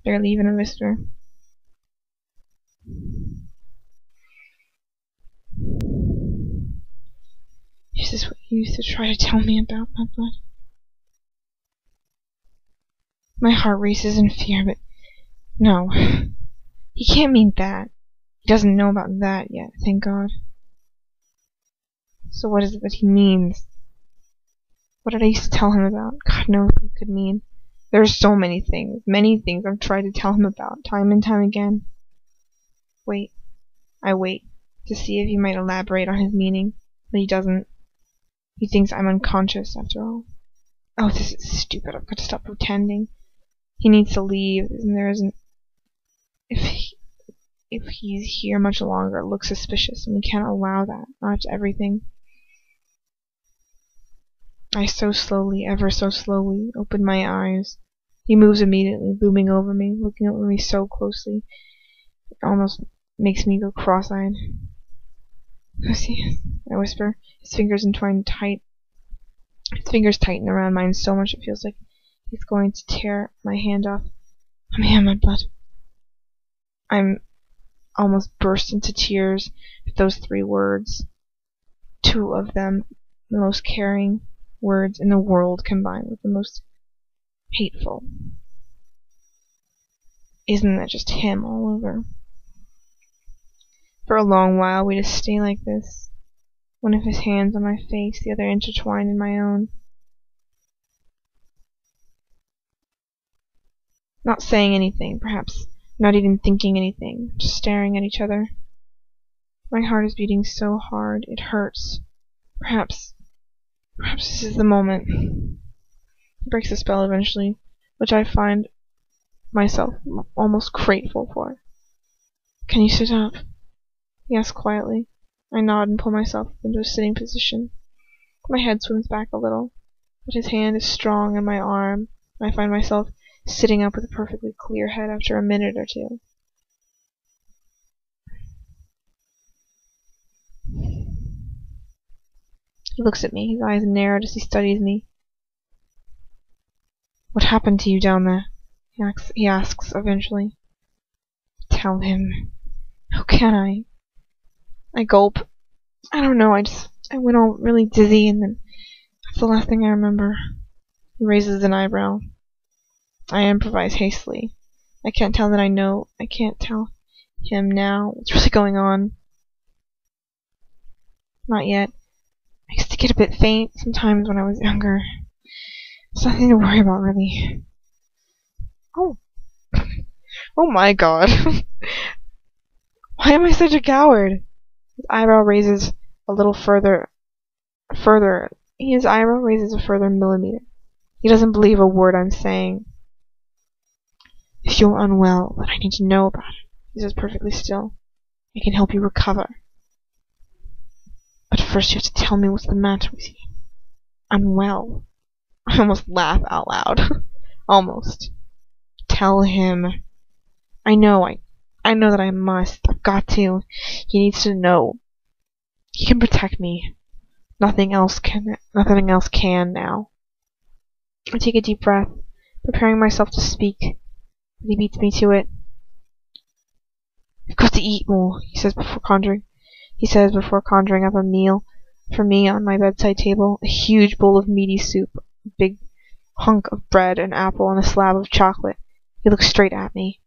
barely even a whisper. Is this what you used to try to tell me about, my blood? My heart races in fear, but no. He can't mean that. He doesn't know about that yet, thank God. So what is it that he means? What did I used to tell him about? God knows what it could mean. There are so many things I've tried to tell him about, time and time again. I wait to see if he might elaborate on his meaning, but he doesn't. He thinks I'm unconscious, after all. Oh, this is stupid. I've got to stop pretending. He needs to leave, and there isn't... If he's here much longer, it looks suspicious, and we can't allow that. Not after everything. I so slowly, ever so slowly, open my eyes. He moves immediately, looming over me, looking over me so closely. It almost makes me go cross-eyed. Lucius, I whisper, his fingers entwined tight. His fingers tighten around mine so much it feels like he's going to tear my hand off. Let me have my blood. I'm almost burst into tears with those 3 words. 2 of them, the most caring words in the world, combined with the most hateful. Isn't that just him all over? For a long while we just stay like this, one of his hands on my face, the other intertwined in my own. Not saying anything, perhaps not even thinking anything, just staring at each other. My heart is beating so hard, it hurts. Perhaps this is the moment. He breaks the spell eventually, which I find myself almost grateful for. Can you sit up? He asks quietly. I nod and pull myself into a sitting position. My head swims back a little, but his hand is strong on my arm, and I find myself sitting up with a perfectly clear head after a minute or 2. He looks at me, his eyes narrowed as he studies me. What happened to you down there? He asks eventually. Tell him. How can I? I gulp. I don't know, I went all really dizzy, and then that's the last thing I remember. He raises an eyebrow. I improvise hastily. I can't tell him now what's really going on. Not yet. I used to get a bit faint sometimes when I was younger. It's nothing to worry about, really. Oh. Oh my God. Why am I such a coward? His eyebrow raises a little further. His eyebrow raises a further millimeter. He doesn't believe a word I'm saying. If you're unwell, then I need to know about it. He says perfectly still. I can help you recover. But first you have to tell me what's the matter with you. Unwell. I almost laugh out loud. Almost. Tell him. I know that I must. I've got to. He needs to know. He can protect me. Nothing else can now. I take a deep breath, preparing myself to speak. But he beats me to it. I've got to eat more, he says before conjuring up a meal for me on my bedside table, a huge bowl of meaty soup, a big hunk of bread, an apple, and a slab of chocolate. He looks straight at me.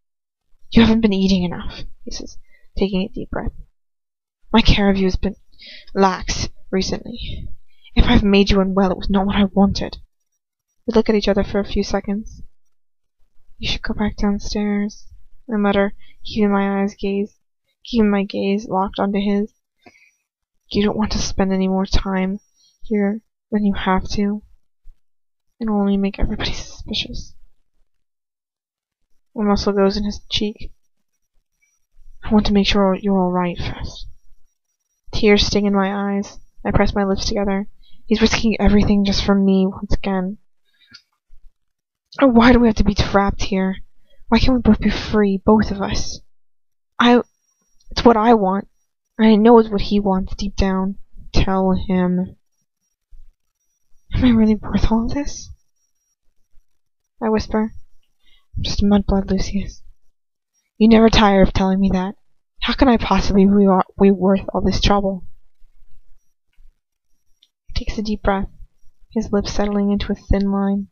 You haven't been eating enough, he says, taking a deep breath. My care of you has been lax recently. If I've made you unwell, it was not what I wanted. We look at each other for a few seconds. You should go back downstairs, I mutter, keeping my gaze locked onto his. You don't want to spend any more time here than you have to. It'll only make everybody suspicious. One muscle goes in his cheek. I want to make sure you're alright first. Tears sting in my eyes. I press my lips together. He's risking everything just for me once again. Oh, why do we have to be trapped here? Why can't we both be free, both of us? It's what I want. And I know it's what he wants deep down. Tell him. Am I really worth all of this? I whisper. I'm just a mudblood, Lucius. You never tire of telling me that. How can I possibly be worth all this trouble? He takes a deep breath, his lips settling into a thin line.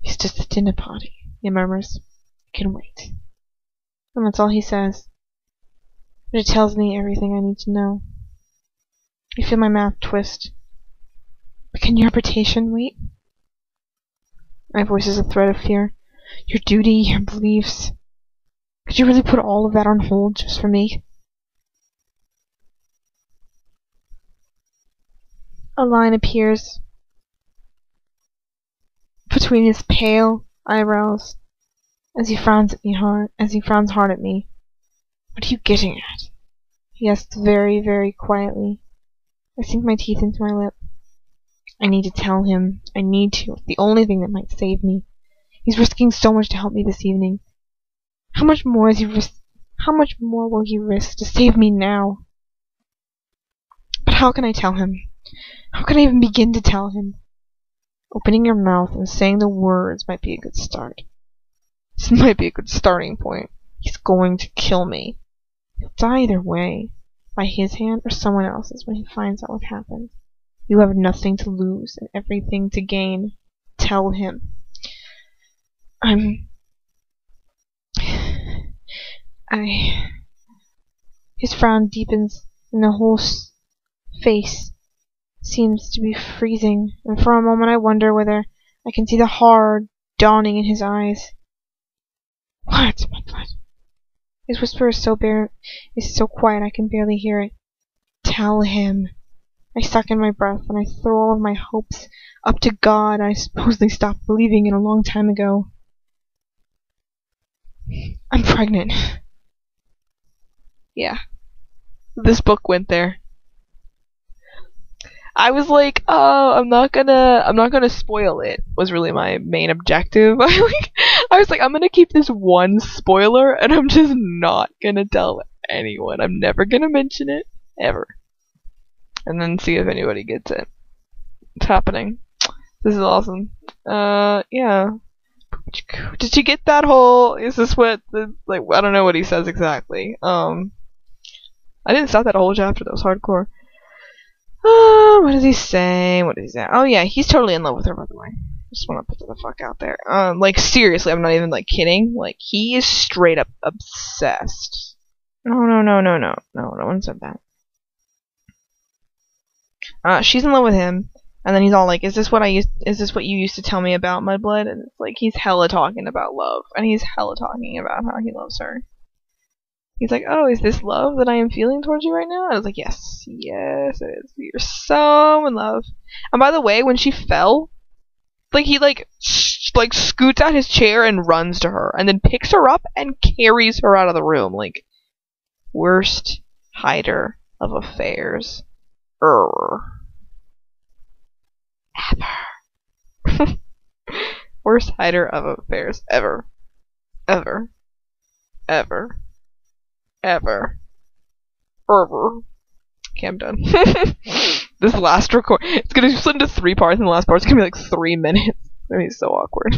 He's just a dinner party, he murmurs. I can wait. And that's all he says. But it tells me everything I need to know. I feel my mouth twist. But can your reputation wait? My voice is a thread of fear. Your duty, your beliefs. Could you really put all of that on hold just for me? A line appears between his pale eyebrows as he frowns hard at me. What are you getting at? He asks very, very quietly. I sink my teeth into my lip. I need to tell him. I need to. It's the only thing that might save me. He's risking so much to help me this evening. How much more will he risk to save me now? But how can I tell him? How can I even begin to tell him? Opening your mouth and saying the words might be a good start. This might be a good starting point. He's going to kill me. He'll die either way, by his hand or someone else's when he finds out what happened. You have nothing to lose and everything to gain. Tell him. His frown deepens, and the whole face seems to be freezing, and for a moment I wonder whether I can see the horror dawning in his eyes. What? His whisper is so quiet I can barely hear it. Tell him. I suck in my breath, and I throw all of my hopes up to God I supposedly stopped believing in a long time ago. I'm pregnant. Yeah. This book went there. I was like, oh, I'm not gonna spoil it, was really my main objective. I was like, I'm gonna keep this one spoiler, and I'm just not gonna tell anyone. I'm never gonna mention it, ever. And then see if anybody gets it. It's happening. This is awesome. Yeah. Did you get that whole, is this what, like, I don't know what he says exactly. I didn't stop that whole chapter, that was hardcore. What does he say? Oh yeah, he's totally in love with her, by the way. Just want to put the fuck out there. Like, seriously, I'm not even, like, kidding. Like, he is straight up obsessed. No one said that. She's in love with him, and then he's all like, is this what you used to tell me about, Mudblood? And it's like, he's hella talking about love, and he's hella talking about how he loves her. He's like, oh, is this love that I am feeling towards you right now? I was like, yes, it is. You're so in love. And by the way, when she fell, like, he, like scoots out his chair and runs to her, and then picks her up and carries her out of the room. Like, worst hider of affairs. Ever. Worst hider of affairs ever. Okay, I'm done. This last record, it's gonna be split into 3 parts, and the last part's gonna be like 3 minutes. It's gonna be so awkward.